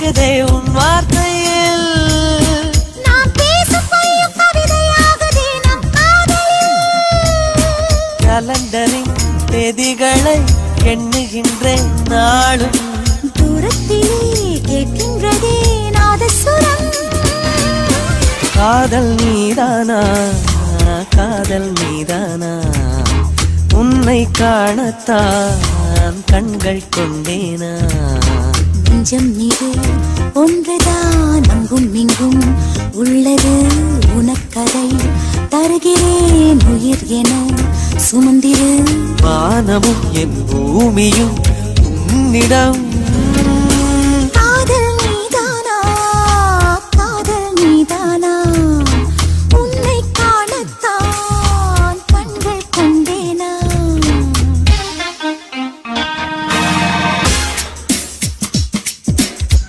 கேக்குதே உன் வார்த்தையில். நாம் பேசும் பொய்யும் கவிதையாகுதே நம் காதலில். கலண்டரின் தேதிகளை எண்ணுகின்றேன் நாளும். தூரத்திலே கேட்கின்றதே நாதசுரம். காதல் நீதானா, காதல் நீதானா, உன்னை காணத்தான் கண்கள் கொண்டேனா. நெஞ்சம் மீது ஒன்றுதான் அங்கும் இங்கும் உள்ளது உனக்கதை தருகிறேன் உயிர் என சுமந்திரு. வானமும் என் பூமியும் உன்னிடம்